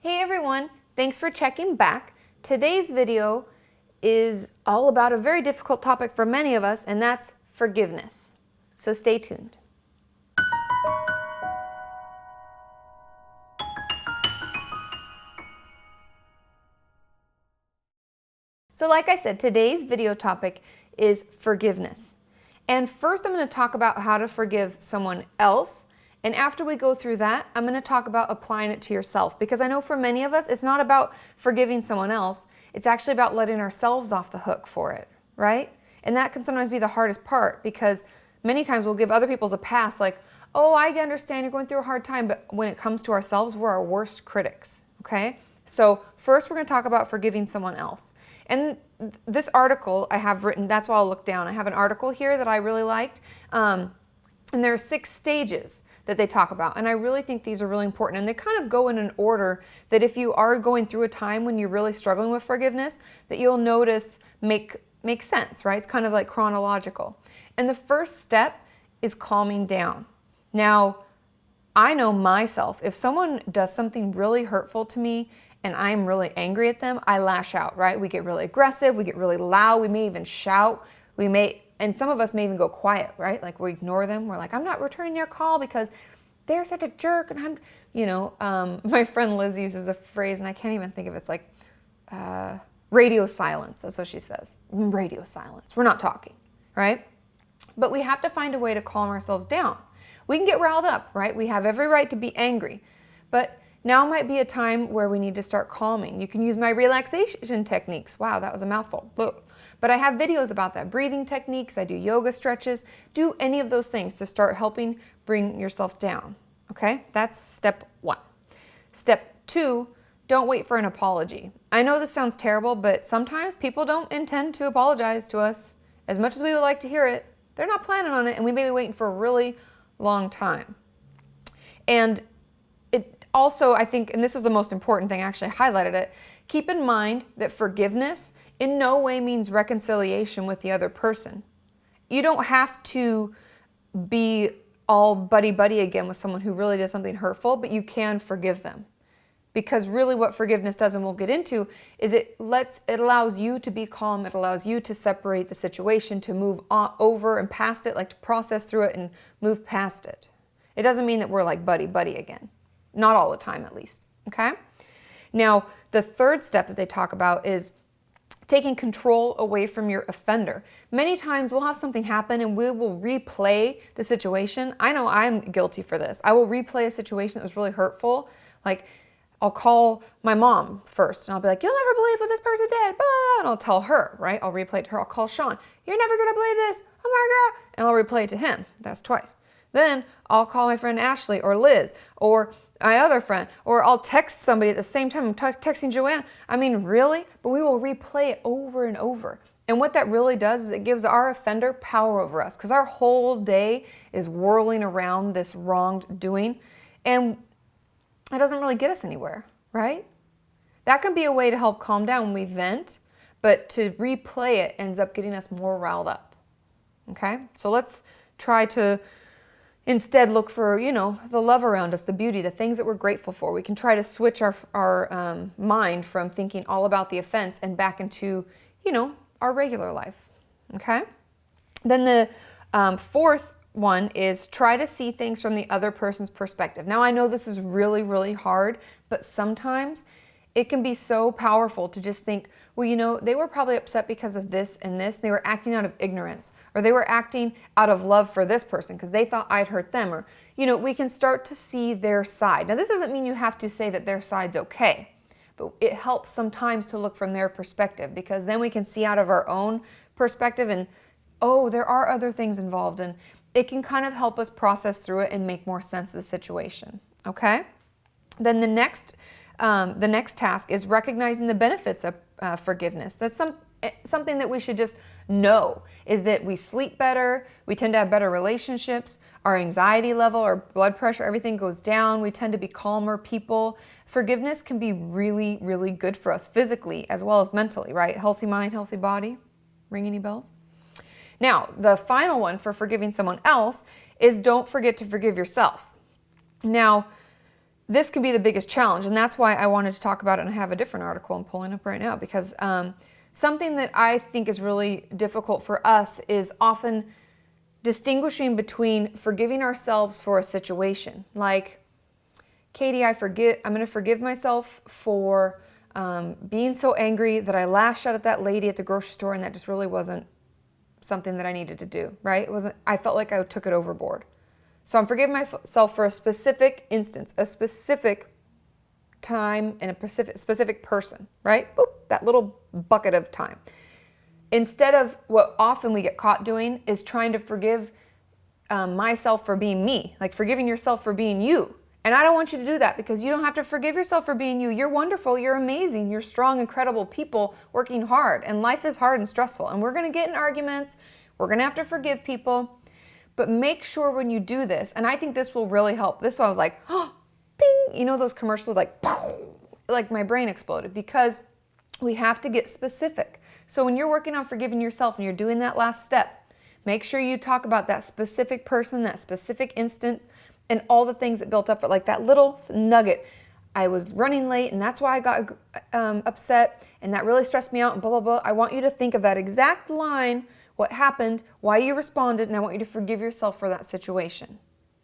Hey everyone, thanks for checking back. Today's video is all about a very difficult topic for many of us, and that's forgiveness. So stay tuned. So like I said, today's video topic is forgiveness. And first I'm going to talk about how to forgive someone else. And after we go through that, I'm going to talk about applying it to yourself. Because I know for many of us, it's not about forgiving someone else. It's actually about letting ourselves off the hook for it, right? And that can sometimes be the hardest part, because many times we'll give other people's a pass, like, oh, I understand you're going through a hard time. But when it comes to ourselves, we're our worst critics, okay? So first we're going to talk about forgiving someone else. And this article I have written, that's why I'll look down. I have an article here that I really liked. And there are 6 stages that they talk about. And I really think these are really important. And they kind of go in an order that if you are going through a time when you're really struggling with forgiveness, that you'll notice make sense, right? It's kind of like chronological. And the first step is calming down. Now, I know myself, if someone does something really hurtful to me and I'm really angry at them, I lash out, right? We get really aggressive, we get really loud, we may even shout, and some of us may even go quiet, right? Like we ignore them. We're like, I'm not returning your call because they're such a jerk. And my friend Liz uses a phrase, and I can't even think of it. It's like radio silence. That's what she says. Radio silence. We're not talking, right? But we have to find a way to calm ourselves down. We can get riled up, right? We have every right to be angry. But now might be a time where we need to start calming. You can use my relaxation techniques. Wow, that was a mouthful. But I have videos about that. Breathing techniques, I do yoga stretches. Do any of those things to start helping bring yourself down, okay? That's step 1. Step 2, don't wait for an apology. I know this sounds terrible, but sometimes people don't intend to apologize to us. As much as we would like to hear it, they're not planning on it, and we may be waiting for a really long time. And it also, I think, and this was the most important thing, I actually highlighted it, keep in mind that forgiveness in no way means reconciliation with the other person. You don't have to be all buddy-buddy again with someone who really did something hurtful, but you can forgive them. Because really what forgiveness does, and we'll get into, is it allows you to be calm, it allows you to separate the situation, to move over and past it, like to process through it and move past it. It doesn't mean that we're like buddy-buddy again. Not all the time, at least, okay? Now, the third step that they talk about is taking control away from your offender. Many times we'll have something happen and we will replay the situation. I know I'm guilty for this. I will replay a situation that was really hurtful. Like, I'll call my mom first and I'll be like, you'll never believe what this person did, blah, and I'll tell her, right? I'll replay it to her. I'll call Sean, you're never gonna believe this, oh my God, and I'll replay it to him. That's twice. Then I'll call my friend Ashley or Liz or my other friend, or I'll text somebody at the same time. I'm texting Joanna. I mean, really? But we will replay it over and over. And what that really does is it gives our offender power over us, because our whole day is whirling around this wrongdoing, and it doesn't really get us anywhere, right? That can be a way to help calm down when we vent, but to replay it ends up getting us more riled up, okay? So let's try to instead look for, the love around us, the beauty, the things that we're grateful for. We can try to switch our mind from thinking all about the offense and back into, our regular life, okay? Then the fourth one is try to see things from the other person's perspective. Now, I know this is really, really hard, but sometimes it can be so powerful to just think, well, they were probably upset because of this and this. They were acting out of ignorance, or they were acting out of love for this person because they thought I'd hurt them, or, we can start to see their side. Now, this doesn't mean you have to say that their side's okay, but it helps sometimes to look from their perspective, because then we can see out of our own perspective and, oh, there are other things involved, and it can kind of help us process through it and make more sense of the situation, okay? Then the next task is recognizing the benefits of forgiveness. That's something that we should just know, is that we sleep better, we tend to have better relationships, our anxiety level, our blood pressure, everything goes down, we tend to be calmer people. Forgiveness can be really, really good for us physically as well as mentally, right? Healthy mind, healthy body. Ring any bells? Now, the final one for forgiving someone else is don't forget to forgive yourself. Now, this could be the biggest challenge, and that's why I wanted to talk about it, and I have a different article I'm pulling up right now, because something that I think is really difficult for us is often distinguishing between forgiving ourselves for a situation. Like, Katie, I'm going to forgive myself for being so angry that I lashed out at that lady at the grocery store, and that just really wasn't something that I needed to do, right? I felt like I took it overboard. So I'm forgiving myself for a specific instance, a specific time, and a specific person, right? Boop, that little bucket of time. Instead of what often we get caught doing is trying to forgive myself for being me, like forgiving yourself for being you. And I don't want you to do that, because you don't have to forgive yourself for being you. You're wonderful, you're amazing, you're strong, incredible people working hard. And life is hard and stressful. And we're going to get in arguments. We're going to have to forgive people. But make sure when you do this, and I think this will really help. This one I was like, oh, bing, you know those commercials, like my brain exploded, because we have to get specific. So when you're working on forgiving yourself and you're doing that last step, make sure you talk about that specific person, that specific instance, and all the things that built up, like that little nugget. I was running late, and that's why I got upset, and that really stressed me out, and blah, blah, blah. I want you to think of that exact line, what happened, why you responded, and I want you to forgive yourself for that situation.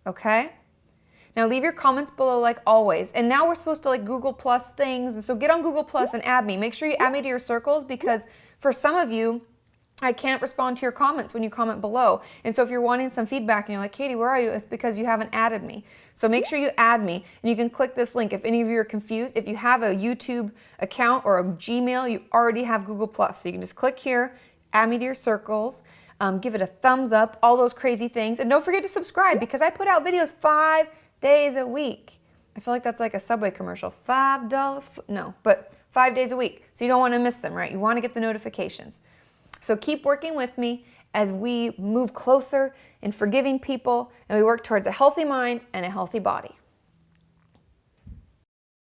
Okay? Now leave your comments below like always. And now we're supposed to like Google Plus things. And so get on Google Plus and add me. Make sure you add me to your circles, because for some of you, I can't respond to your comments when you comment below. And so if you're wanting some feedback and you're like, Katie, where are you? It's because you haven't added me. So make sure you add me, and you can click this link if any of you are confused. If you have a YouTube account or a Gmail, you already have Google Plus. So you can just click here, add me to your circles, give it a thumbs up, all those crazy things. And don't forget to subscribe, because I put out videos 5 days a week. I feel like that's like a Subway commercial. $5, no, but 5 days a week. So you don't want to miss them, right? You want to get the notifications. So keep working with me as we move closer in forgiving people, and we work towards a healthy mind and a healthy body.